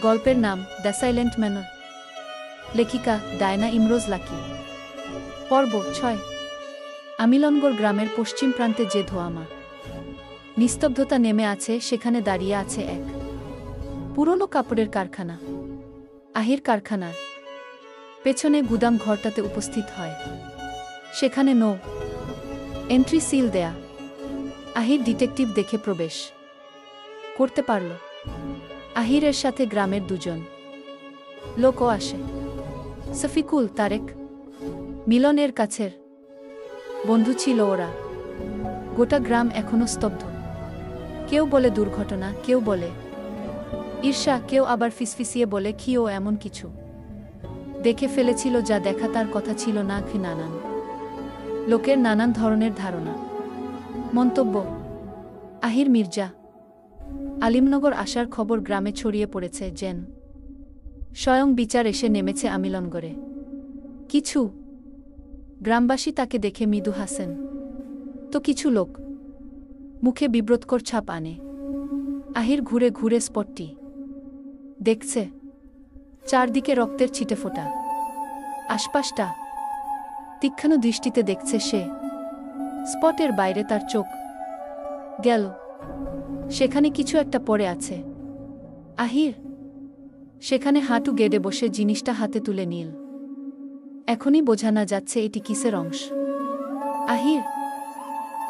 গল্পের নাম the silent manor. লেখিকা ডায়না ইমরোজ লাকি। পর্ব 6। আমিলনগর গ্রামের পশ্চিম প্রান্তে যে ধোঁয়ামা নিস্তব্ধতা নেমে আছে, সেখানে দাঁড়িয়ে আছে এক পুরনো কাপড়ের কারখানা। আহির কারখানার পেছনে গুদাম ঘরটাতে উপস্থিত হয়। সেখানে নো এন্ট্রি সিল দেয়া। আহির ডিটেকটিভ দেখে প্রবেশ করতে পারল। আহিরের সাথে গ্রামের দুজন লোকও আসে। শফিকুল, তারেক, মিলনের কাছের বন্ধু ছিল ওরা। গোটা গ্রাম এখনো স্তব্ধ। কেউ বলে দুর্ঘটনা, কেউ বলে ঈর্ষা, কেউ আবার ফিসফিসিয়ে বলে কি ও এমন কিছু দেখে ফেলেছিল যা দেখা তার কথা ছিল না। নানান লোকের নানান ধরনের ধারণা, মন্তব্য। আহির মির্জা আলিমনগর আসার খবর গ্রামে ছড়িয়ে পড়েছে যেন স্বয়ং বিচার এসে নেমেছে আমিলনগরে। কিছু গ্রামবাসী তাকে দেখে মৃদু হাসেন, তো কিছু লোক মুখে বিব্রতকর ছাপ আনে। আহির ঘুরে ঘুরে স্পটটি দেখছে। চারদিকে রক্তের ছিটে ফোটা। আশপাশটা তীক্ষ্ণ দৃষ্টিতে দেখছে সে। স্পটের বাইরে তার চোখ গেল। সেখানে কিছু একটা পড়ে আছে। আহির সেখানে হাঁটু গেড়ে বসে জিনিসটা হাতে তুলে নিল। এখনই বোঝা না যাচ্ছে এটি কিসের অংশ। আহির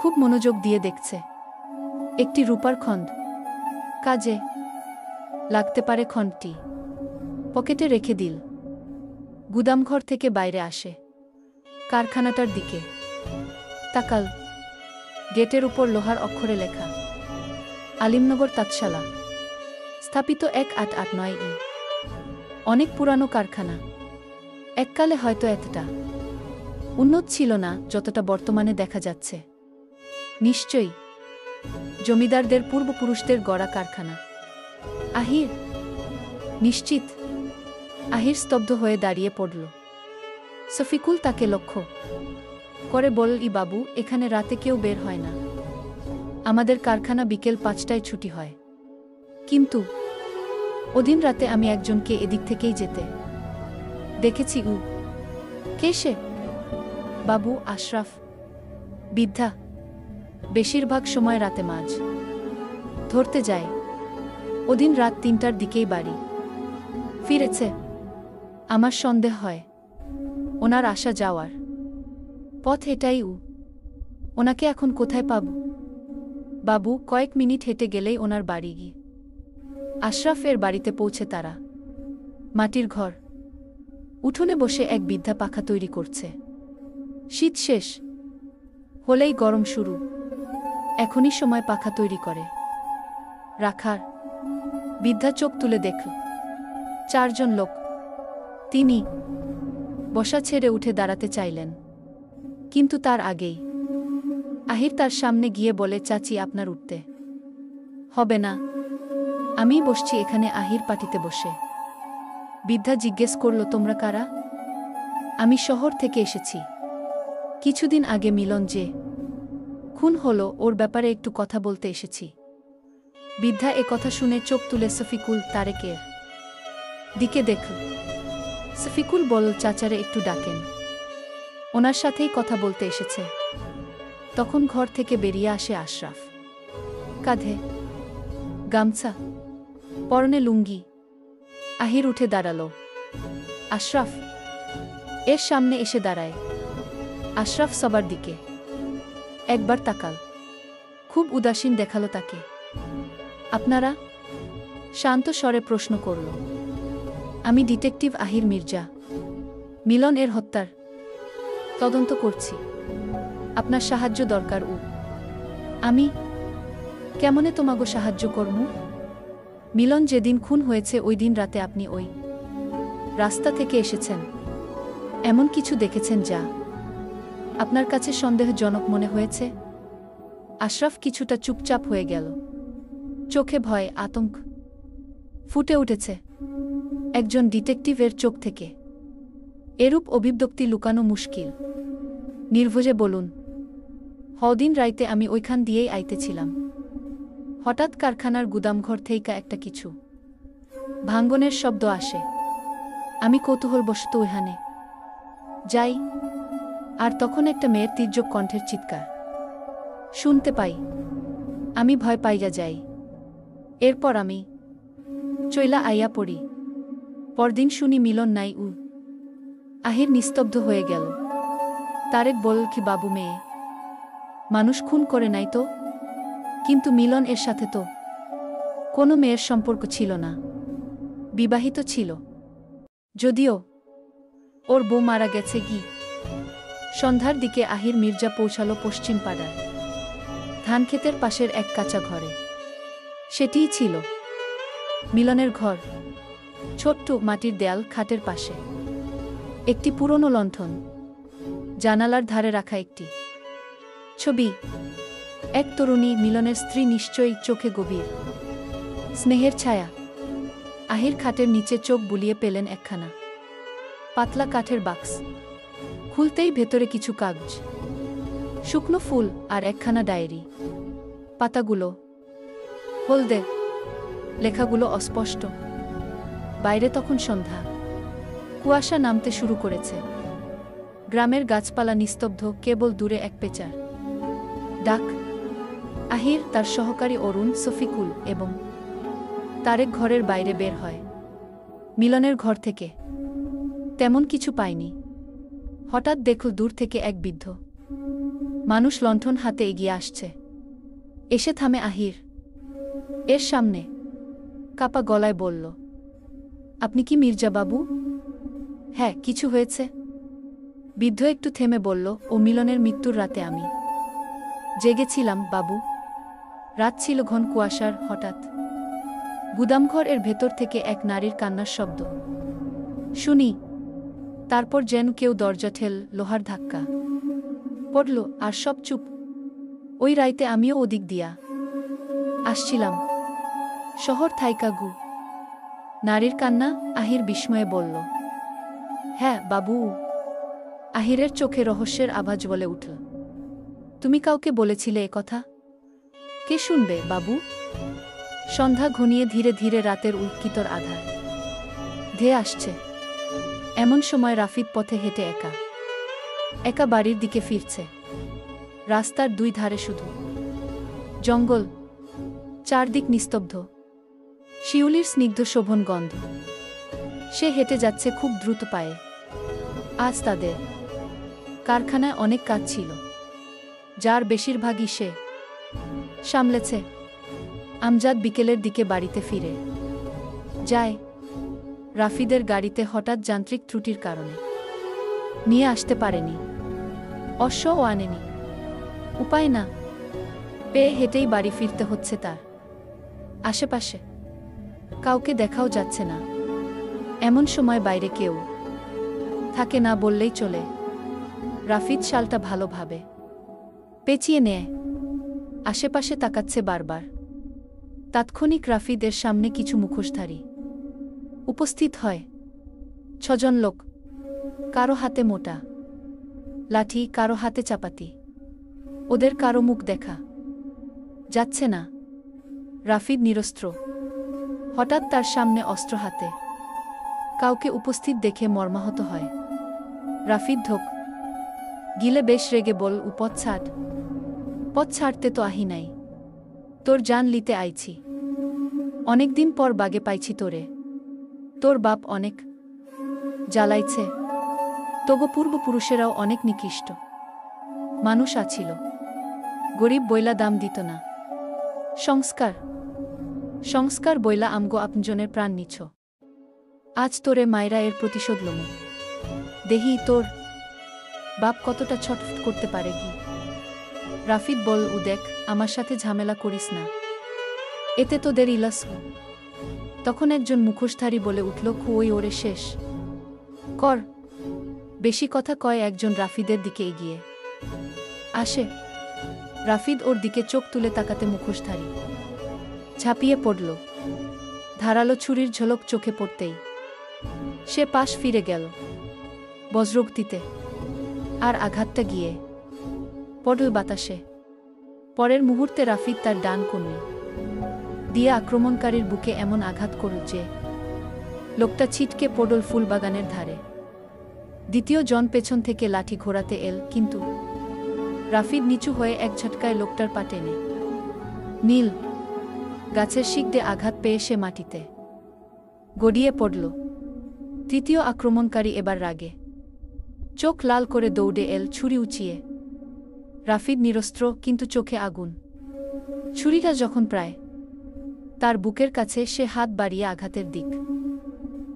খুব মনোযোগ দিয়ে দেখছে। একটি রূপার খণ্ড, কাজে লাগতে পারে খণ্ডটি। পকেটে রেখে দিল। গুদামঘর থেকে বাইরে আসে। কারখানাটার দিকে তাকাল। গেটের উপর লোহার অক্ষরে লেখা আলিমনগর তাঁতশালা, স্থাপিত 1889। অনেক পুরানো কারখানা। এককালে হয়তো এতটা উন্নত ছিল না যতটা বর্তমানে দেখা যাচ্ছে। নিশ্চয়ই জমিদারদের পূর্বপুরুষদের গড়া কারখানা। আহির নিশ্চিত। আহির স্তব্ধ হয়ে দাঁড়িয়ে পড়ল। শফিকুল তাকে লক্ষ্য করে বলল, বাবু, এখানে রাতে কেউ বের হয় না। আমাদের কারখানা বিকেল 5টায় ছুটি হয়। কিন্তু ওদিন রাতে আমি একজনকে এদিক থেকেই যেতে দেখেছি। কে সে? বাবু, আশরাফ। বৃদ্ধা বেশিরভাগ সময় রাতে মাছ ধরতে যায়। ওদিন রাত 3টার দিকেই বাড়ি ফিরেছে। আমার সন্দেহ হয় ওনার আসা যাওয়ার পথ এটাই। ওনাকে এখন কোথায় পাব? বাবু, কয়েক মিনিট হেঁটে গেলেই ওনার বাড়ি। গিয়ে আশরাফের বাড়িতে পৌঁছে তারা মাটির ঘর। উঠোনে বসে এক বৃদ্ধা পাখা তৈরি করছে। শীত শেষ হলেই গরম শুরু। এখনই সময় পাখা তৈরি করে রাখার। বৃদ্ধা চোখ তুলে দেখল 4 জন লোক। তিনি বসা ছেড়ে উঠে দাঁড়াতে চাইলেন, কিন্তু তার আগেই আহির তার সামনে গিয়ে বলে, চাচি, আপনার উঠতে হবে না, আমি বসছি এখানে। আহির পাটিতে বসে বৃদ্ধা জিজ্ঞেস করল, তোমরা কারা? আমি শহর থেকে এসেছি। কিছুদিন আগে মিলন যে খুন হলো, ওর ব্যাপারে একটু কথা বলতে এসেছি। বৃদ্ধা এ কথা শুনে চোখ তুলে শফিকুল, তারেকের দিকে দেখল। শফিকুল বলল, চাচারে একটু ডাকেন, ওনার সাথেই কথা বলতে এসেছে। তখন ঘর থেকে বেরিয়ে আসে আশরাফ। কাঁধে গামছা, পরনে লুঙ্গি। আহির উঠে দাঁড়াল। আশরাফ এর সামনে এসে দাঁড়ায়। আশরাফ সবার দিকে একবার তাকাল। খুব উদাসীন দেখালো তাকে। আপনারা? শান্ত স্বরে প্রশ্ন করল। আমি ডিটেকটিভ আহির মির্জা। মিলন এর হত্যার তদন্ত করছি। আপনার সাহায্য দরকার। আমি কেমনে তোমাগো সাহায্য করমু? মিলন যেদিন খুন হয়েছে ওই দিন রাতে আপনি ওই রাস্তা থেকে এসেছেন। এমন কিছু দেখেছেন যা আপনার কাছে সন্দেহজনক মনে হয়েছে? আশরাফ কিছুটা চুপচাপ হয়ে গেল। চোখে ভয়, আতঙ্ক ফুটে উঠেছে একজন ডিটেকটিভের চোখ থেকে। এরূপ অভিব্যক্তি লুকানো মুশকিল। নির্ভয়ে বলুন, হদিন রাইতে আমি ওইখান দিয়েই আইতেছিলাম। হঠাৎ কারখানার গুদামঘর থেইকা একটা কিছু ভাঙ্গনের শব্দ আসে। আমি কৌতূহলবশত ওইখানে যাই, আর তখন একটা মেয়ের তীর্যক কণ্ঠের চিৎকার শুনতে পাই। আমি ভয় পাইয়া যাই। এরপর আমি চইলা আইয়া পড়ি। পরদিন শুনি মিলন নাই। আহির নিস্তব্ধ হয়ে গেল। তারেক বলল, কি বাবু, মেয়ে মানুষ খুন করে নাই তো? কিন্তু মিলন এর সাথে তো কোনো মেয়ের সম্পর্ক ছিল না, বিবাহিত ছিল। যদিও ওর বউ মারা গেছে। সন্ধ্যার দিকে আহির মির্জা পৌঁছালো পশ্চিম পাড়ার ধানক্ষেতের পাশের এক কাঁচা ঘরে। সেটিই ছিল মিলনের ঘর। ছোট্ট মাটির দেয়াল, খাটের পাশে একটি পুরনো লণ্ঠন, জানালার ধারে রাখা একটি ছবি। এক তরুণী, মিলনের স্ত্রী, নিশ্চয়ই চোখে গভীর স্নেহের ছায়া। আহির খাটের নিচে চোখ বুলিয়ে পেলেন একখানা পাতলা কাঠের বাক্স। খুলতেই ভেতরে কিছু কাগজ, শুকনো ফুল আর একখানা ডায়েরি। পাতাগুলো হলদে, লেখাগুলো অস্পষ্ট। বাইরে তখন সন্ধ্যা, কুয়াশা নামতে শুরু করেছে। গ্রামের গাছপালা নিস্তব্ধ, কেবল দূরে এক পেঁচার ডাক। আহির, তার সহকারী অরুণ, শফিকুল এবং তারেক ঘরের বাইরে বের হয়। মিলনের ঘর থেকে তেমন কিছু পায়নি। হঠাৎ দেখল দূর থেকে এক বৃদ্ধ মানুষ লণ্ঠন হাতে এগিয়ে আসছে। এসে থামে আহির এর সামনে, কাপা গলায় বলল, আপনি কি মির্জা বাবু? হ্যাঁ, কিছু হয়েছে? বৃদ্ধ একটু থেমে বলল, ও মিলনের মৃত্যুর রাতে আমি জেগেছিলাম বাবু। রাত ছিল ঘন কুয়াশার। হঠাৎ গুদামঘর এর ভেতর থেকে এক নারীর কান্নার শব্দ শুনি। তারপর যেন কেউ দরজা ঠেল, লোহার ধাক্কা পড়ল, আর সব চুপ। ওই রাইতে আমিও ওদিক দিয়া আসছিলাম, শহর থাইকা গু। নারীর কান্না, আহির বিস্ময়ে বলল, হ্যাঁ বাবু। আহিরের চোখে রহস্যের আভা জ্বলে উঠল। তুমি কাউকে বলেছিলে এ কথা? কে শুনবে বাবু? সন্ধ্যা ঘনিয়ে ধীরে ধীরে রাতের উৎকিতর আধার ধেয়ে আসছে। এমন সময় রাফিদ পথে হেঁটে একা একা বাড়ির দিকে ফিরছে। রাস্তার দুই ধারে শুধু জঙ্গল, চারদিক নিস্তব্ধ, শিউলির স্নিগ্ধ শোভন গন্ধ। সে হেঁটে যাচ্ছে খুব দ্রুত পায়ে। আজ তাদের কারখানায় অনেক কাজ ছিল, যার বেশিরভাগই সে সামলেছে। আমজাদ বিকেলের দিকে বাড়িতে ফিরে যায়। রাফিদের গাড়িতে হঠাৎ যান্ত্রিক ত্রুটির কারণে নিয়ে আসতে পারেনি। অশ্বও আনেনি। উপায় না পেয়ে হেঁটেই বাড়ি ফিরতে হচ্ছে তার। আশেপাশে কাউকে দেখাও যাচ্ছে না। এমন সময় বাইরে কেউ থাকে না বললেই চলে। রাফিদ শালটা ভালোভাবে পেঁচিয়ে নেয়, আশেপাশে তাকাচ্ছে বারবার। তাৎক্ষণিক রাফিদের সামনে কিছু মুখোশধারী উপস্থিত হয়। 6 জন লোক, কারো হাতে মোটা লাঠি, কারো হাতে চাপাতি। ওদের কারো মুখ দেখা যাচ্ছে না। রাফিদ নিরস্ত্র। হঠাৎ তার সামনে অস্ত্র হাতে কাউকে উপস্থিত দেখে মর্মাহত হয়। রাফিদ ধোক গিলে বেশ রেগে বল, পথ ছাড়। পথ ছাড়তে তো আহি নাই, তোর জান লিতে আইছি। অনেকদিন পর বাগে পাইছি তোরে। তোর বাপ অনেক জ্বালাইছে। তোগো পূর্বপুরুষেরাও অনেক নিকৃষ্ট মানুষ আছিল। গরিব বইলা দাম দিত না। সংস্কার সংস্কার বইলা আমগো আপনজনের প্রাণ নিছ। আজ তোরে মায়েরা এর প্রতিশোধ লমু। দেহি তোর বাপ কতটা ছটফট করতে পারে কি। রাফিদ বল, দেখ, আমার সাথে ঝামেলা করিস না, এতে তোদের ইলাস। তখন একজন মুখোশধারী বলে উঠল, ওই ওরে শেষ কর। বেশি কথা কয় একজন রাফিদের দিকে এগিয়ে আসে। রাফিদ ওর দিকে চোখ তুলে তাকাতে মুখোশধারী ঝাঁপিয়ে পড়ল। ধারালো ছুরির ঝলক চোখে পড়তেই সে পাশ ফিরে গেল বজ্রগতিতে। আর আঘাতটা গিয়ে পড়ল বাতাসে। পরের মুহূর্তে রাফিদ তার ডান কনুই দিয়ে আক্রমণকারীর বুকে এমন আঘাত করল যে লোকটা ছিটকে পড়ল ফুলবাগানের ধারে। দ্বিতীয় জন পেছন থেকে লাঠি ঘোরাতে এল, কিন্তু রাফিদ নিচু হয়ে এক ঝটকায় লোকটার পা টেনে নীল গাছের শিকড়ে আঘাত পেয়ে সে মাটিতে গড়িয়ে পড়ল। তৃতীয় আক্রমণকারী এবার রাগে চোখ লাল করে দৌড়ে এল, ছুরি উঁচিয়ে। রাফিদ নিরস্ত্র, কিন্তু চোখে আগুন। ছুরিটা যখন প্রায় তার বুকের কাছে, সে হাত বাড়িয়ে আঘাতের দিক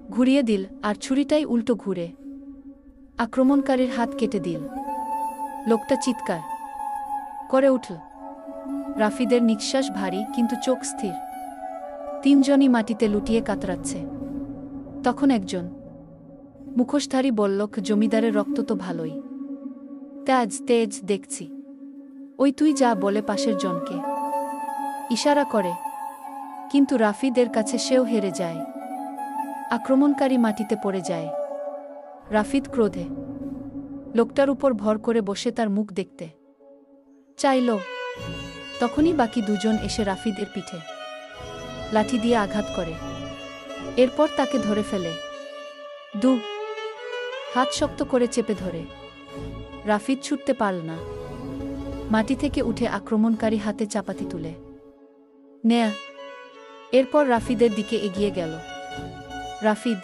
ঘুরিয়ে দিল, আর ছুরিটাই উল্টো ঘুরে আক্রমণকারীর হাত কেটে দিল। লোকটা চিৎকার করে উঠল। রাফিদের নিঃশ্বাস ভারী, কিন্তু চোখ স্থির। তিনজনই মাটিতে লুটিয়ে কাতরাচ্ছে। তখন একজন মুখোশধারী বলল, জমিদারের রক্ত তো ভালোই তেজ তেজ দেখছি। ওই তুই যা বলে পাশের জনকে ইশারা করে, কিন্তু রাফিদের কাছে সেও হেরে যায়। আক্রমণকারী মাটিতে পড়ে যায়। রাফিদ ক্রোধে লোকটার উপর ভর করে বসে তার মুখ দেখতে চাইল। তখনই বাকি দুজন এসে রাফিদের পিঠে লাঠি দিয়ে আঘাত করে। এরপর তাকে ধরে ফেলে, দু হাত শক্ত করে চেপে ধরে। রাফিদ ছুটতে পারল না। মাটি থেকে উঠে আক্রমণকারী হাতে চাপাতি তুলে নেয়া। এরপর রাফিদের দিকে এগিয়ে গেল। রাফিদ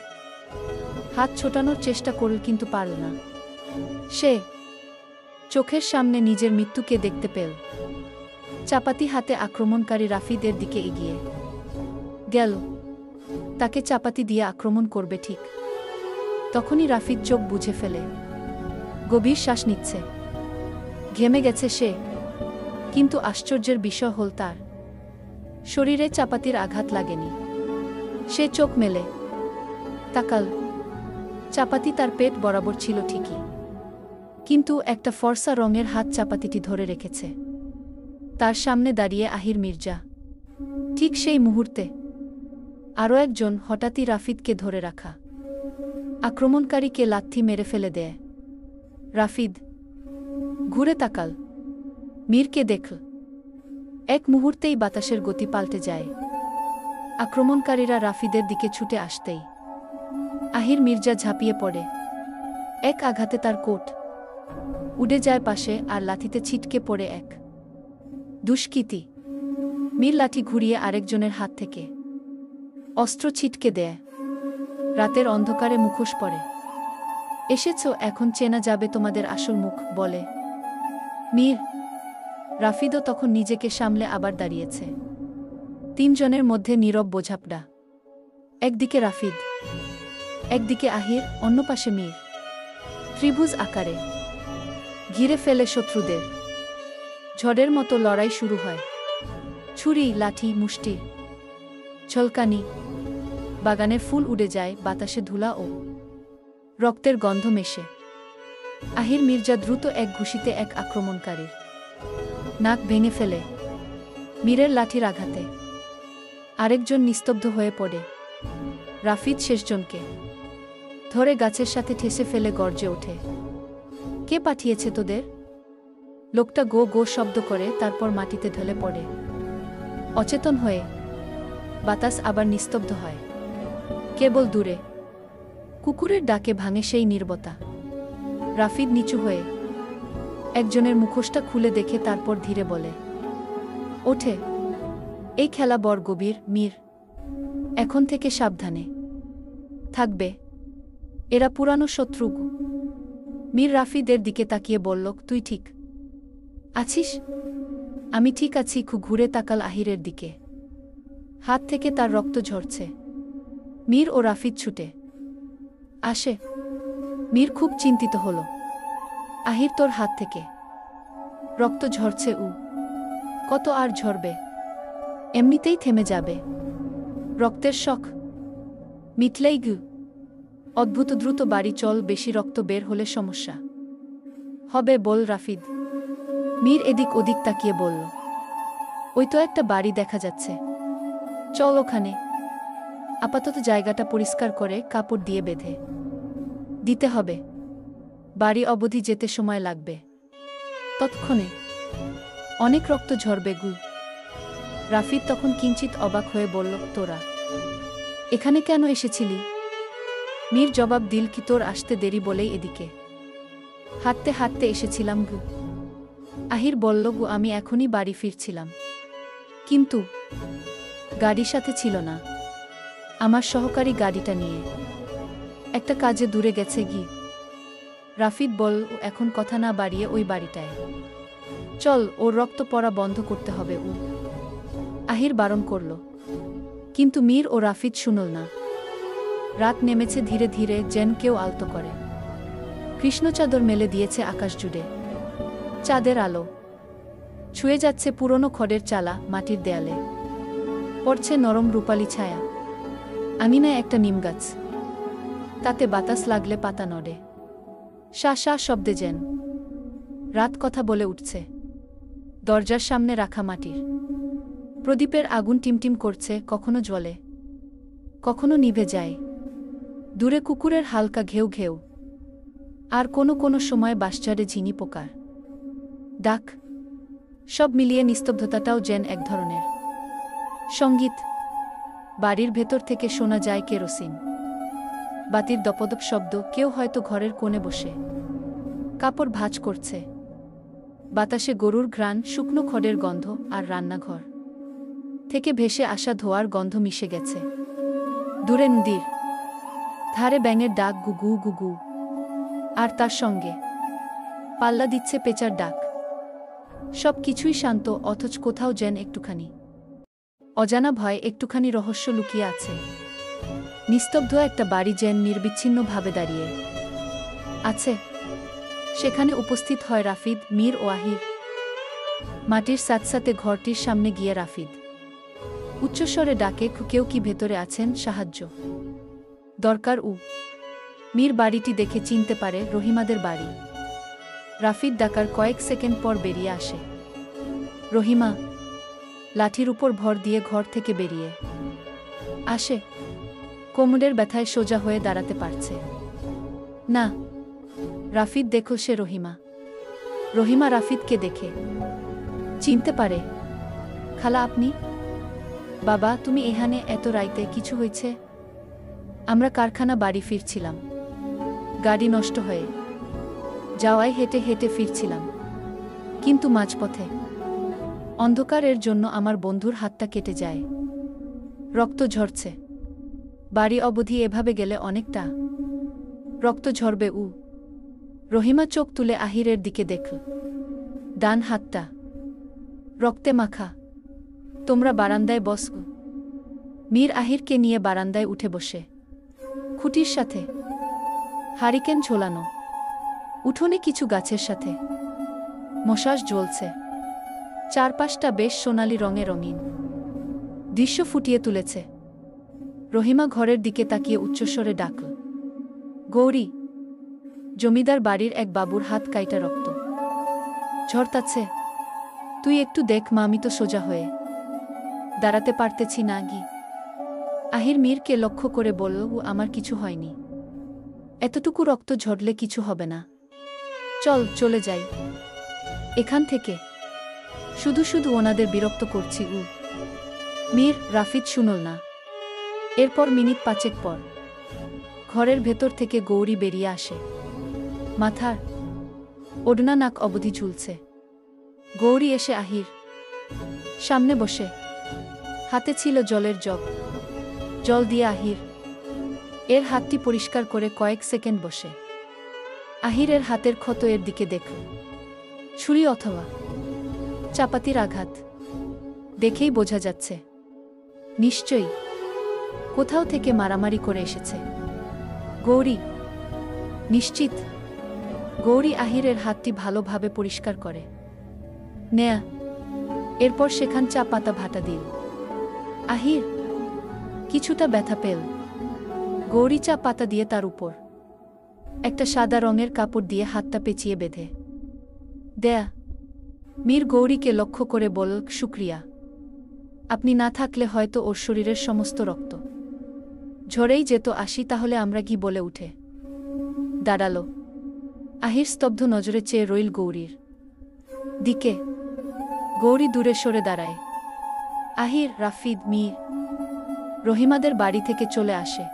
হাত ছোটানোর চেষ্টা করল, কিন্তু পারল না। সে চোখের সামনে নিজের মৃত্যুকে দেখতে পেল। চাপাতি হাতে আক্রমণকারী রাফিদের দিকে এগিয়ে গেল, তাকে চাপাতি দিয়ে আক্রমণ করবে ঠিক তখনই রাফিদ চোখ বুজে ফেলে গভীর শ্বাস নিচ্ছে। ঘেমে গেছে সে, কিন্তু আশ্চর্যের বিষয় হল তার শরীরে চাপাতির আঘাত লাগেনি। সে চোখ মেলে তাকাল। চাপাতি তার পেট বরাবর ছিল ঠিকই, কিন্তু একটা ফর্সা রঙের হাত চাপাতিটি ধরে রেখেছে। তার সামনে দাঁড়িয়ে আহির মির্জা। ঠিক সেই মুহূর্তে আরও একজন হঠাৎই রাফিদকে ধরে রাখা আক্রমণকারীকে লাথি মেরে ফেলে দেয়। রাফিদ ঘুরে তাকাল, মীরকে দেখল। এক মুহূর্তেই বাতাসের গতি পাল্টে যায়। আক্রমণকারীরা রাফিদের দিকে ছুটে আসতেই আহির মির্জা ঝাঁপিয়ে পড়ে। এক আঘাতে তার কোট উড়ে যায় পাশে, আর লাঠিতে ছিটকে পড়ে এক দুষ্কৃতী। মীর লাঠি ঘুরিয়ে আরেকজনের হাত থেকে অস্ত্র ছিটকে দেয়। রাতের অন্ধকারে মুখোশ পড়ে। এসেছ, এখন চেনা যাবে তোমাদের আসল মুখ, বলে মীর। রাফিদও তখন নিজেকে সামলে আবার দাঁড়িয়েছে। তিনজনের মধ্যে নীরব বোঝাপড়া। একদিকে রাফিদ, একদিকে আহির, অন্য পাশে মীর। ত্রিভুজ আকারে ঘিরে ফেলে শত্রুদের। ঝড়ের মতো লড়াই শুরু হয়। ছুরি, লাঠি, মুষ্টি, ঝলকানি। বাগানের ফুল উড়ে যায়, বাতাসে ধুলা ও রক্তের গন্ধ মেশে। আহির মির্জা দ্রুত এক ঘুষিতে এক আক্রমণকারীর নাক ভেঙে ফেলে। মীরের লাঠির আঘাতে আরেকজন নিস্তব্ধ হয়ে পড়ে। রাফিদ শেষজনকে ধরে গাছের সাথে ঠেসে ফেলে গর্জে ওঠে, কে পাঠিয়েছে তোদের? লোকটা গো গো শব্দ করে, তারপর মাটিতে ঢলে পড়ে অচেতন হয়ে। বাতাস আবার নিস্তব্ধ হয়। কেবল দূরে কুকুরের ডাকে ভাঙে সেই নীরবতা। রাফিদ নিচু হয়ে একজনের মুখোশটা খুলে দেখে, তারপর ধীরে বলে ওঠে, এই খেলা বড় গভীর মীর, এখন থেকে সাবধানে থাকবে। এরা পুরানো শত্রু। মীর রাফিদের দিকে তাকিয়ে বলল, তুই ঠিক আছিস? আমি ঠিক আছি। ঘুরে তাকাল আহিরের দিকে। হাত থেকে তার রক্ত ঝরছে। মীর ও রাফিদ ছুটে আসে। মীর খুব চিন্তিত হল। আহির, তোর হাত থেকে রক্ত ঝরছে। কত আর ঝরবে? এমনিতেই থেমে যাবে। রক্তের শখ মিটলেই অদ্ভুত দ্রুত বাড়ি চল, বেশি রক্ত বের হলে সমস্যা হবে, বল রাফিদ। মীর এদিক ওদিক তাকিয়ে বলল, ওই তো একটা বাড়ি দেখা যাচ্ছে, চল ওখানে। আপাতত জায়গাটা পরিষ্কার করে কাপড় দিয়ে বেঁধে দিতে হবে। বাড়ি অবধি যেতে সময় লাগবে। তৎক্ষণে অনেক রক্ত ঝরবে। রাফিদ তখন কিঞ্চিত অবাক হয়ে বলল, তোরা এখানে কেন এসেছিলি? মীর জবাব দিল, কি তোর আসতে দেরি বলেই এদিকে হাঁটতে হাঁটতে এসেছিলাম গু। আহির বলল, গু আমি এখনই বাড়ি ফিরছিলাম, কিন্তু গাড়ি সাথে ছিল না, আমার সহকারী গাড়িটা নিয়ে একটা কাজে দূরে গেছে গি। রাফিদ বলল, এখন কথা না বাড়িয়ে ওই বাড়িটায় চল, ওর রক্ত পড়া বন্ধ করতে হবে। আহির বারণ করল, কিন্তু মীর ও রাফিদ শুনল না। রাত নেমেছে ধীরে ধীরে, যেন কেউ আলতো করে। কৃষ্ণচাদর মেলে দিয়েছে আকাশ জুড়ে, চাঁদের আলো ছুঁয়ে যাচ্ছে পুরনো খড়ের চালা, মাটির দেয়ালে পড়ছে নরম রূপালি ছায়া। আমিনায় একটা নিমগাছ, তাতে বাতাস লাগলে পাতা নড়ে, শা শা শব্দে যেন রাত কথা বলে উঠছে। দরজার সামনে রাখা মাটির প্রদীপের আগুন টিমটিম করছে, কখনো জ্বলে কখনো নিভে যায়। দূরে কুকুরের হালকা ঘেউ ঘেউ, আর কোনো কোনো সময় বাঁশঝাড়ে ঝিনি পোকার ডাক। সব মিলিয়ে নিস্তব্ধতাটাও যেন এক ধরনের সঙ্গীত। বাড়ির ভেতর থেকে শোনা যায় কেরোসিন বাতির দপদপ শব্দ, কেউ হয়তো ঘরের কোণে বসে কাপড় ভাঁজ করছে। বাতাসে গরুর ঘ্রাণ, শুকনো খড়ের গন্ধ, আর রান্নাঘর থেকে ভেসে আসা ধোঁয়ার গন্ধ মিশে গেছে। দূরে নদীর ধারে ব্যাঙের ডাক, গুগু গুগু, আর তার সঙ্গে পাল্লা দিচ্ছে পেঁচার ডাক। সব কিছুই শান্ত, অথচ কোথাও যেন একটুখানি অজানা ভয়, একটুখানি রহস্য লুকিয়ে আছে। নিস্তব্ধ একটা বাড়ি যেন নির্বিচ্ছিন্নভাবে দাঁড়িয়ে আছে। সেখানে উপস্থিত হয় রাফিদ, মীর ও আহির। মাটির সাথে ঘরটির সামনে গিয়ে রাফিদ উচ্চস্বরে ডাকে, কেউ কি ভেতরে আছেন? সাহায্য দরকার। মীর বাড়িটি দেখে চিনতে পারে রহিমাদের বাড়ি। রাফিদ ডাকার কয়েক সেকেন্ড পর বেরিয়ে আসে রহিমা, লাঠির উপর ভর দিয়ে ঘর থেকে বেরিয়ে আসে। কোমরের ব্যথায় সোজা হয়ে দাঁড়াতে পারছে না। রাফিদ দেখল সে রহিমা। রহিমা রাফিদকে দেখে চিনতে পারে। খালা আপনি? বাবা তুমি এখানে এত রাইতে? কিছু হয়েছে? আমরা কারখানা বাড়ি ফিরছিলাম, গাড়ি নষ্ট হয়ে যাওয়ায় হেঁটে হেঁটে ফিরছিলাম, কিন্তু মাঝপথে অন্ধকারের জন্য আমার বন্ধুর হাতটা কেটে যায়, রক্ত ঝরছে। বাড়ি অবধি এভাবে গেলে অনেকটা রক্ত ঝরবে। রহিমা চোখ তুলে আহিরের দিকে দেখল, ডান হাতটা রক্তে মাখা। তোমরা বারান্দায় বস। মীর আহিরকে নিয়ে বারান্দায় উঠে বসে। খুঁটির সাথে হারিকেন ঝোলানো, উঠোনে কিছু গাছের সাথে মশাস জ্বলছে। চারপাশটা বেশ সোনালি রঙে রঙিন দৃশ্য ফুটিয়ে তুলেছে। রহিমা ঘরের দিকে তাকিয়ে উচ্চস্বরে ডাকল, গৌরী। জমিদার বাড়ির এক বাবুর হাত কাইটা রক্ত ঝরতাছে, তুই একটু দেখ মা। আমি তো সোজা হয়ে দাঁড়াতে পারতেছি না গি। আহির মীরকে লক্ষ্য করে বলল, আমার কিছু হয়নি, এতটুকু রক্ত ঝরলে কিছু হবে না, চল চলে যাই এখান থেকে। শুধু শুধু ওনাদের বিরক্ত করছি। মীর রাফিদ শুনল না। এরপর মিনিট পাঁচেক পর ঘরের ভেতর থেকে গৌরী বেরিয়ে আসে। মাথার ওড়না নাক অবধি ঝুলছে। গৌরী এসে আহির সামনে বসে, হাতে ছিল জলের জগ। জল দিয়ে আহির এর হাতটি পরিষ্কার করে কয়েক সেকেন্ড বসে আহিরের হাতের ক্ষত এর দিকে দেখল। ছুরি অথবা চাপাতির আঘাত দেখেই বোঝা যাচ্ছে নিশ্চয়ই কোথাও থেকে মারামারি করে এসেছে। গৌরী নিশ্চিত? গৌরী আহিরের হাতটি ভালোভাবে পরিষ্কার করে নেয়া, এরপর সেখান চা পাতা ভাটা দিল। আহির কিছুটা ব্যথা পেল। গৌরী চা পাতা দিয়ে তার উপর একটা সাদা রঙের কাপড় দিয়ে হাতটা পেঁচিয়ে বেঁধে দেয়া। মীর গৌরীকে লক্ষ্য করে বলল, শুক্রিয়া, আপনি না থাকলে হয়তো ওর শরীরের সমস্ত রক্ত ঝরেই যেত। আসি তাহলে আমরা কি? বলে উঠে দাঁড়ালো। আহির স্তব্ধ নজরে চেয়ে রইল গৌরীর দিকে। গৌরী দূরে সরে দাঁড়ায়। আহির, রাফিদ, মীর রহিমাদের বাড়ি থেকে চলে আসে।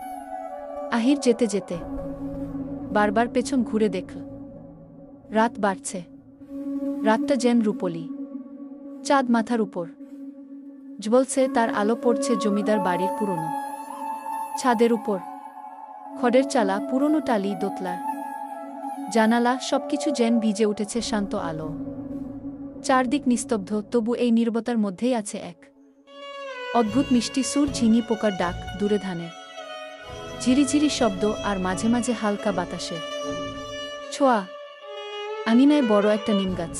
আহির যেতে যেতে বারবার পেছন ঘুরে দেখল। রাত বাড়ছে। রাতটা যেন রূপলি, চাঁদ মাথার উপর জ্বলছে, তার আলো পড়ছে জমিদার বাড়ির পুরনো ছাদের উপর। খড়ের চালা, পুরনো টালি, দোতলার জানালা, সবকিছু যেন ভিজে উঠেছে শান্ত আলো। চারদিক নিস্তব্ধ, তবু এই নীরবতার মধ্যেই আছে এক অদ্ভুত মিষ্টি সুর, ঝিঙি পোকার ডাক, দূরে ধানের ঝিরিঝিরি শব্দ, আর মাঝে মাঝে হালকা বাতাসের ছোঁয়া। আঙিনায় বড় একটা নিমগাছ,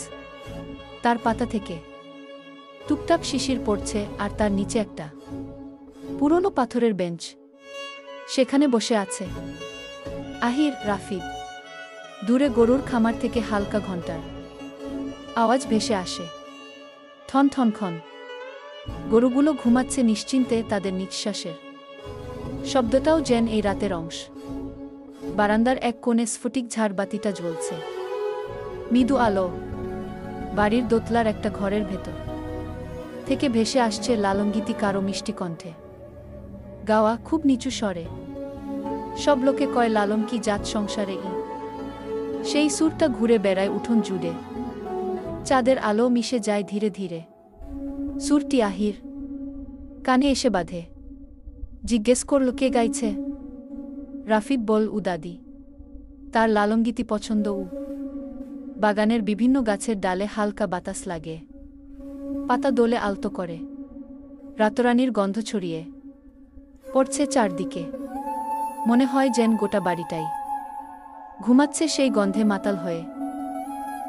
তার পাতা থেকে টুকটাক শিশির পড়ছে, আর তার নিচে একটা পুরনো পাথরের বেঞ্চ। সেখানে বসে আছে আহির, রাফিদ। দূরে গরুর খামার থেকে হালকা ঘণ্টার আওয়াজ ভেসে আসে, ঠন ঠন খন। গরুগুলো ঘুমাচ্ছে নিশ্চিন্তে, তাদের নিঃশ্বাসের শব্দটাও যেন এই রাতের অংশ। বারান্দার এক কোণে স্ফটিক ঝাড়বাতিটা জ্বলছে, মৃদু আলো। বাড়ির দোতলার একটা ঘরের ভেতর থেকে ভেসে আসছে লালঙ্গিতি কারো মিষ্টি কণ্ঠে গাওয়া, খুব নিচু স্বরে। সব লোকে কয় লালন কি জাত সংসারে ই। সেই সুরটা ঘুরে বেড়ায় উঠোন জুড়ে, চাঁদের আলো মিশে যায় ধীরে ধীরে। সুরটি আহির কানে এসে বাঁধে। জিজ্ঞেস করল, কে গাইছে? রাফিদ বল, উ দাদি। তার লালঙ্গিতি পছন্দ উ। বাগানের বিভিন্ন গাছের ডালে হালকা বাতাস লাগে, পাতা দোলে আলতো করে, রাতরানীর গন্ধ ছড়িয়ে পড়ছে চারদিকে। মনে হয় যেন গোটা বাড়িটাই ঘুমাচ্ছে সেই গন্ধে মাতাল হয়ে।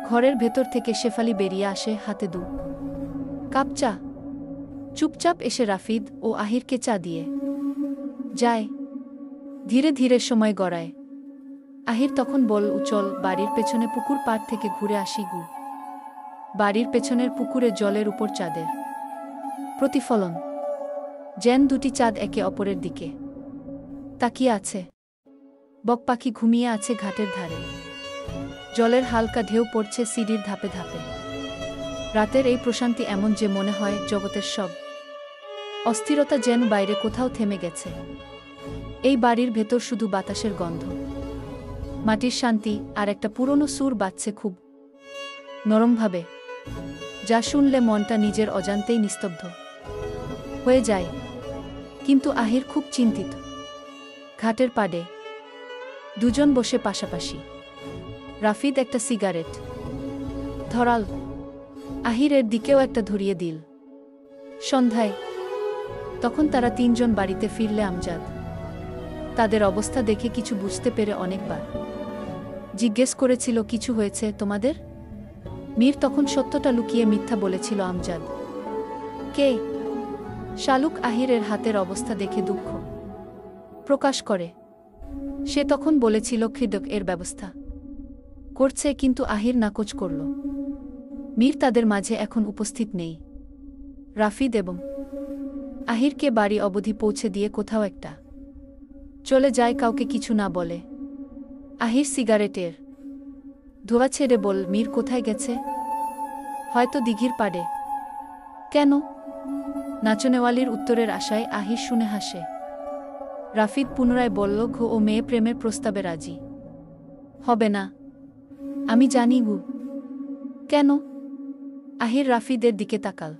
ঘরের ভেতর থেকে শেফালি বেরিয়ে আসে, হাতে দু কাপ চা। চুপচাপ এসে রাফিদ ও আহিরকে চা দিয়ে যায়। ধীরে ধীরে সময় গড়ায়। আহির তখন বল, চল বাড়ির পেছনে পুকুর পাড় থেকে ঘুরে আসি গু। বাড়ির পেছনের পুকুরে জলের উপর চাঁদের প্রতিফলন, যেন দুটি চাঁদ একে অপরের দিকে তাকিয়ে আছে। বক পাখি ঘুমিয়ে আছে ঘাটের ধারে, জলের হালকা ঢেউ পড়ছে সিঁড়ির ধাপে ধাপে। রাতের এই প্রশান্তি এমন যে মনে হয় জগতের সব অস্থিরতা যেন বাইরে কোথাও থেমে গেছে। এই বাড়ির ভেতর শুধু বাতাসের গন্ধ, মাটির শান্তি, আর একটা পুরনো সুর বাজছে খুব নরমভাবে, যা শুনলে মনটা নিজের অজান্তেই নিস্তব্ধ হয়ে যায়। কিন্তু আহির খুব চিন্তিত। ঘাটের পাড়ে দুজন বসে পাশাপাশি, রাফিদ একটা সিগারেট ধরাল, আহিরের দিকেও একটা ধরিয়ে দিল। সন্ধ্যায় তখন তারা তিনজন বাড়িতে ফিরলে আমজাদ তাদের অবস্থা দেখে কিছু বুঝতে পেরে অনেকবার জিজ্ঞেস করেছিল, কিছু হয়েছে তোমাদের? মীর তখন সত্যটা লুকিয়ে মিথ্যা বলেছিল। আমজাদ কে? শালুক আহিরের হাতের অবস্থা দেখে দুঃখ প্রকাশ করে। সে তখন বলেছিল খিদক এর ব্যবস্থা করছে, কিন্তু আহির নাকচ করল। মীর তাদের মাঝে এখন উপস্থিত নেই। রাফিদ এবং আহিরকে বাড়ি অবধি পৌঁছে দিয়ে কোথাও একটা চলে যায়, কাউকে কিছু না বলে। আহির সিগারেটের ধোয়া ছেড়ে বল, মীর কোথায় গেছে? হয়তো দিঘির পাড়ে। কেন? নাচনেওয়ালির উত্তরের আশায় আহির শুনে হাসে। রাফিদ পুনরায় বলল, ঘো ও মেয়ে প্রেমের প্রস্তাবে রাজি হবে না। আমি জানি গু। কেন? আহির রাফিদের দিকে তাকাল।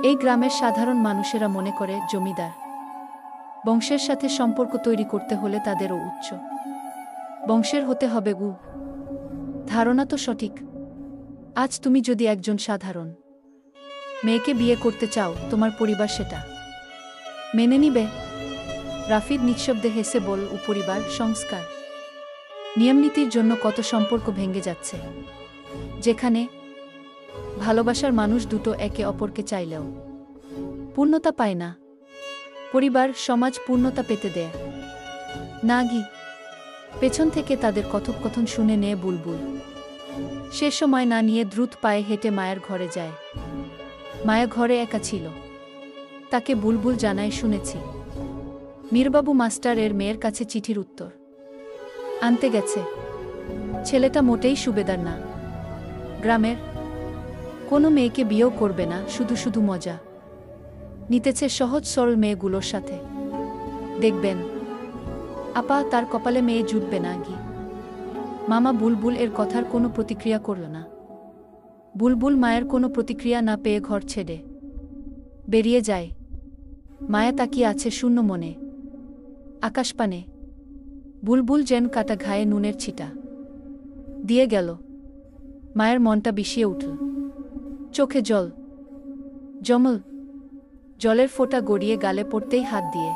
এই গ্রামের সাধারণ মানুষেরা মনে করে জমিদার বংশের সাথে সম্পর্ক তৈরি করতে হলে তাদেরও উচ্চ বংশের হতে হবে গু। ধারণা তো সঠিক। আজ তুমি যদি একজন সাধারণ মেয়েকে বিয়ে করতে চাও, তোমার পরিবার সেটা মেনে নিবে? রাফিদ নিঃশব্দে হেসে বল, পরিবার, সংস্কার, নিয়মনীতির জন্য কত সম্পর্ক ভেঙে যাচ্ছে, যেখানে ভালোবাসার মানুষ দুটো একে অপরকে চাইলেও পূর্ণতা পায় না। পরিবার, সমাজ পূর্ণতা পেতে দেয় না গি। পেছন থেকে তাদের কথোপকথন শুনে নেয় বুলবুল। সে সময় না নিয়ে দ্রুত পায়ে হেঁটে মায়ের ঘরে যায়। মায়া ঘরে একা ছিল। তাকে বুলবুল জানায়, শুনেছি মীরবাবু মাস্টার এর মেয়ের কাছে চিঠির উত্তর আনতে গেছে। ছেলেটা মোটেই সুবেদার না। গ্রামের কোনো মেয়েকে বিয়েও করবে না, শুধু শুধু মজা নিতেছে সহজ সরল মেয়েগুলোর সাথে। দেখবেন আপা, তার কপালে মেয়ে জুটবে না গি। মামা বুলবুল এর কথার কোনো প্রতিক্রিয়া করল না। বুলবুল মায়ের কোনো প্রতিক্রিয়া না পেয়ে ঘর ছেড়ে বেরিয়ে যায়। মায়া তাকিয়ে আছে শূন্য মনে, আকাশপানে। বুলবুল যেন কাটা ঘায়ে নুনের ছিটা দিয়ে গেল। মায়ের মনটা বিষিয়ে উঠল, চোখে জল জমল। জলের ফোঁটা গড়িয়ে গালে পড়তেই হাত দিয়ে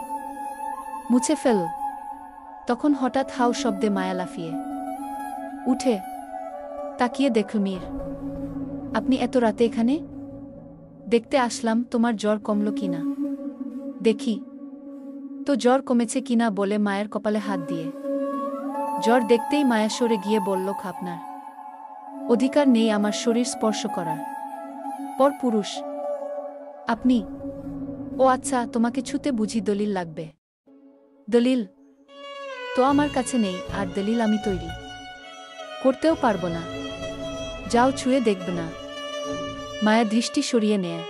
মুছে ফেল। তখন হঠাৎ হাউ শব্দে মায়া লাফিয়ে উঠে তাকিয়ে দেখল মীর। আপনি এত রাতে এখানে? দেখতে আসলাম তোমার জ্বর কমল কিনা। দেখি তো জ্বর কমেছে কিনা বলে মায়ের কপালে হাত দিয়ে। জ্বর দেখতেই মায়া সরে গিয়ে বলল, আপনার অধিকার নেই আমার শরীর স্পর্শ করার। পর পুরুষ আপনি। ও আচ্ছা, তোমাকে ছুতে বুঝি দলিল লাগবে? দলিল তো আমার কাছে নেই, আর দলিল আমি তৈরি করতেও পারবো না। যাও, ছুঁয়ে দেখবে না। মায়া দৃষ্টি সরিয়ে নেয়,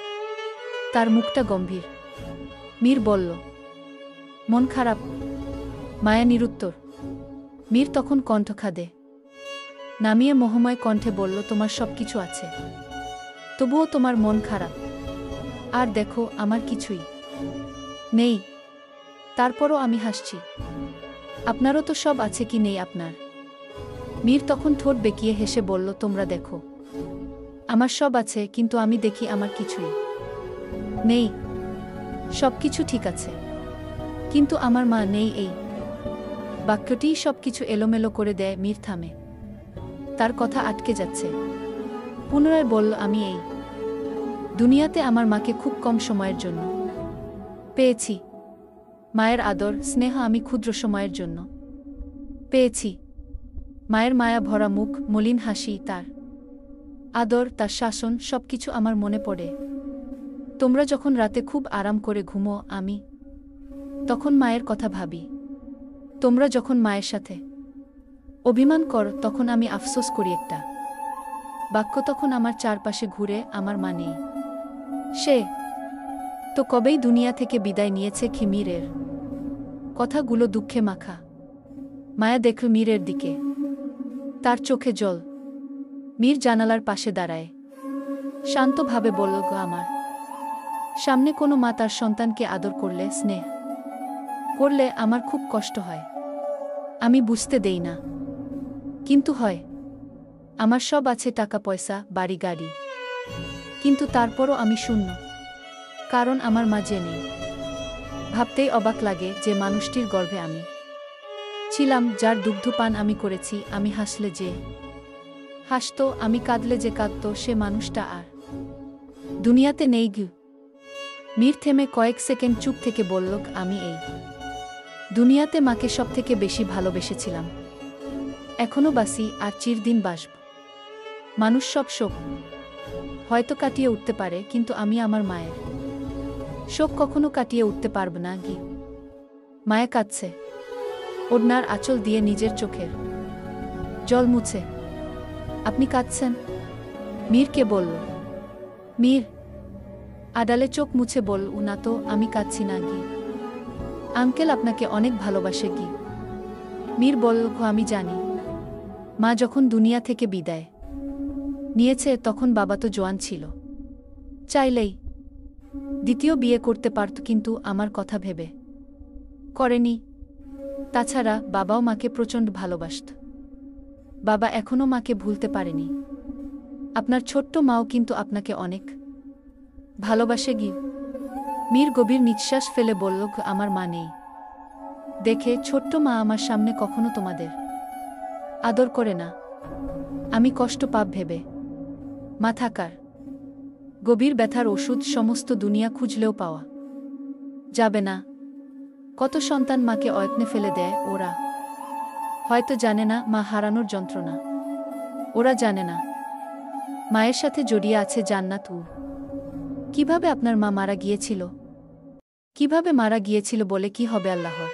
তার মুখটা গম্ভীর। মীর বলল, মন খারাপ? মায়া নিরুত্তর। মীর তখন কণ্ঠ খাদে নামিয়ে মোহময় কণ্ঠে বলল, তোমার সব কিছু আছে, তবুও তোমার মন খারাপ। আর দেখো, আমার কিছুই নেই, তারপরও আমি হাসছি। আপনারও তো সব আছে, কি নেই আপনার? মীর তখন ঠোঁট বেঁকিয়ে হেসে বলল, তোমরা দেখো আমার সব আছে, কিন্তু আমি দেখি আমার কিছুই নেই। সব কিছু ঠিক আছে, কিন্তু আমার মা নেই। এই বাক্যটিই সব কিছু এলোমেলো করে দেয়। মীর থামে, তার কথা আটকে যাচ্ছে। পুনরায় বলল, আমি এই দুনিয়াতে আমার মাকে খুব কম সময়ের জন্য পেয়েছি। মায়ের আদর স্নেহ আমি ক্ষুদ্র সময়ের জন্য পেয়েছি। মায়ের মায়া ভরা মুখ, মলিন হাসি, তার আদর, তার শাসন, সবকিছু আমার মনে পড়ে। তোমরা যখন রাতে খুব আরাম করে ঘুমো, আমি তখন মায়ের কথা ভাবি। তোমরা যখন মায়ের সাথে অভিমান কর, তখন আমি আফসোস করি একটা বাক্য। তখন আমার চারপাশে ঘুরে, আমার মা নেই। সে তো কবেই দুনিয়া থেকে বিদায় নিয়েছে। মীরের কথাগুলো দুঃখে মাখা। মায়া দেখল মীরের দিকে, তার চোখে জল। মীর জানালার পাশে দাঁড়ায়, শান্তভাবে বলল, আমার সামনে কোনো মা তার সন্তানকে আদর করলে, স্নেহ করলে আমার খুব কষ্ট হয়। আমি বুঝতে দেই না, কিন্তু হয়। আমার সব আছে, টাকা পয়সা, বাড়ি গাড়ি, কিন্তু তারপরও আমি শূন্য, কারণ আমার মা যে নেই। ভাবতেই অবাক লাগে যে মানুষটির গর্ভে আমি ছিলাম, যার দুগ্ধপান আমি করেছি। আমি হাসলে যে হাসত, আমি কাঁদলে যে কাঁদত, সে মানুষটা আর দুনিয়াতে নেই। মীর থেমে কয়েক সেকেন্ড চুপ থেকে বলল, আমি এই দুনিয়াতে মাকে সবথেকে বেশি ভালোবেসেছিলাম। এখনো বাসি, আর চিরদিন বাসব। মানুষ সব শোক হয়তো কাটিয়ে উঠতে পারে, কিন্তু আমি আমার মায়ের শোক কখনো কাটিয়ে উঠতে পারব না। মায়া কাঁদছে, ওড়নার আঁচল দিয়ে নিজের চোখের জল মুছে। আপনি কাঁদছেন? মীরকে বলল। মীর আড়ালে চোখ মুছে বলল, না তো, আমি কাঁদছি না। আঙ্কেল আপনাকে অনেক ভালোবাসে। মীর বলল, আমি জানি। মা যখন দুনিয়া থেকে বিদায় নিয়েছে, তখন বাবা তো জোয়ান ছিল, চাইলেই দ্বিতীয় বিয়ে করতে পারত, কিন্তু আমার কথা ভেবে করেনি। তাছাড়া বাবাও মাকে প্রচণ্ড ভালোবাসত। বাবা এখনও মাকে ভুলতে পারেনি। আপনার ছোট্ট মাও কিন্তু আপনাকে অনেক ভালোবাসে। মীর গভীর নিঃশ্বাস ফেলে বলল, আমার মা নেই দেখে ছোট্ট মা আমার সামনে কখনো তোমাদের আদর করে না। আমি কষ্ট পাব ভেবে। মা থাকার গভীর ব্যথার ওষুধ সমস্ত দুনিয়া খুঁজলেও পাওয়া যাবে না। কত সন্তান মাকে অয়ত্নে ফেলে দেয়। ওরা হয়তো জানে না মা হারানোর যন্ত্রণা। ওরা জানে না মায়ের সাথে জড়িয়ে আছে জান্নাত। কিভাবে আপনার মা মারা গিয়েছিল? কিভাবে মারা গিয়েছিল বলে কি হবে? আল্লাহর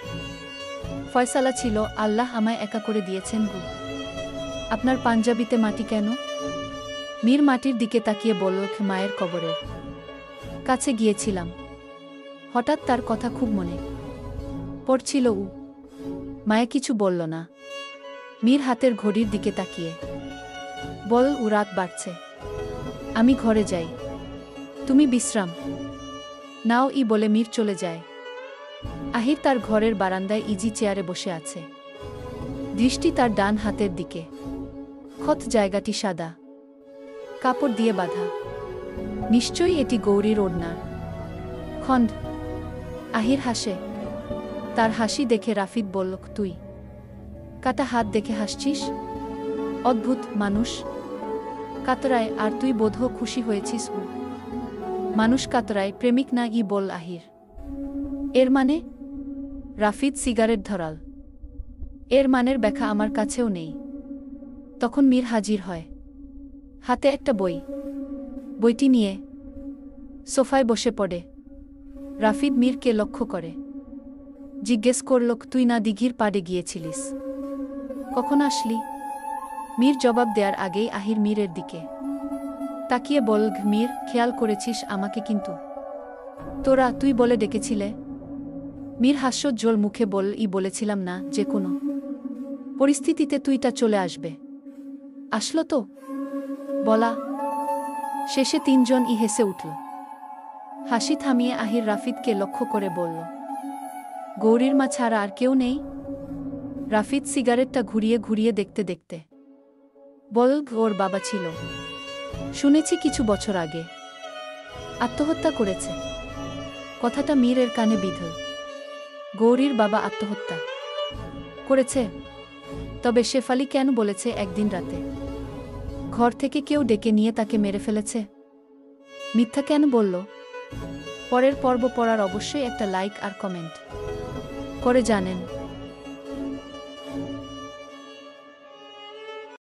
ফয়সালা ছিল। আল্লাহ আমায় একা করে দিয়েছেন। আপনার পাঞ্জাবিতে মাটি কেন? মীর মাটির দিকে তাকিয়ে বলল, মায়ের কবরের কাছে গিয়েছিলাম। হঠাৎ তার কথা খুব মনে পড়ছিল। মায়া কিছু বলল না। মীর হাতের ঘড়ির দিকে তাকিয়ে বল, ও রাত বাড়ছে, আমি ঘরে যাই, তুমি বিশ্রাম নাও বলে মীর চলে যায়। আহির তার ঘরের বারান্দায় ইজি চেয়ারে বসে আছে, দৃষ্টি তার ডান হাতের দিকে। ক্ষত জায়গাটি সাদা কাপড় দিয়ে বাঁধা, নিশ্চয়ই এটি গৌরীর ওড়নার খণ্ড। আহির হাসে, তার হাসি দেখে রাফিদ বলল, তুই কাটা হাত দেখে হাসছিস? অদ্ভুত মানুষ কাতরায়, আর তুই বোধহয় খুশি হয়েছিস। মানুষ কাতরায়, প্রেমিক না, বল আহির। এর মানে? রাফিদ সিগারেট ধরাল। এর মানের ব্যাখ্যা আমার কাছেও নেই। তখন মীর হাজির হয়, হাতে একটা বই। বইটি নিয়ে সোফায় বসে পড়ে। রাফিদ মীরকে লক্ষ্য করে, জিজ্ঞেস করল, তুই না দিঘির পাড়ে গিয়েছিলিস, কখন আসলি? মীর জবাব দেওয়ার আগেই আহির মীরের দিকে তাকিয়ে বল, মীর, খেয়াল করেছিস আমাকে কিন্তু? তোরা তুই বলে ডেকেছিলে। মীর হাস্যোজ্জ্বল মুখে বল, বলেছিলাম না যে কোনো পরিস্থিতিতে তুইটা চলে আসবে? আসলো তো বলা। শেষে তিনজন হেসে উঠল। হাসি থামিয়ে আহির রাফিদকে লক্ষ্য করে বলল, গৌরীর মা ছাড়া আর কেউ নেই? রাফিদ সিগারেটটা ঘুরিয়ে ঘুরিয়ে দেখতে দেখতে বল, ওর বাবা ছিল, শুনেছি কিছু বছর আগে আত্মহত্যা করেছে। কথাটা মীরের কানে বিঁধল। গৌরীর বাবা আত্মহত্যা করেছে? তবে শেফালি কেন বলেছে একদিন রাতে ঘর থেকে কেউ ডেকে নিয়ে তাকে মেরে ফেলেছে? মিথ্যা কেন বলল? পরের পর্ব পড়ার অবশ্যই একটা লাইক আর কমেন্ট করে জানেন।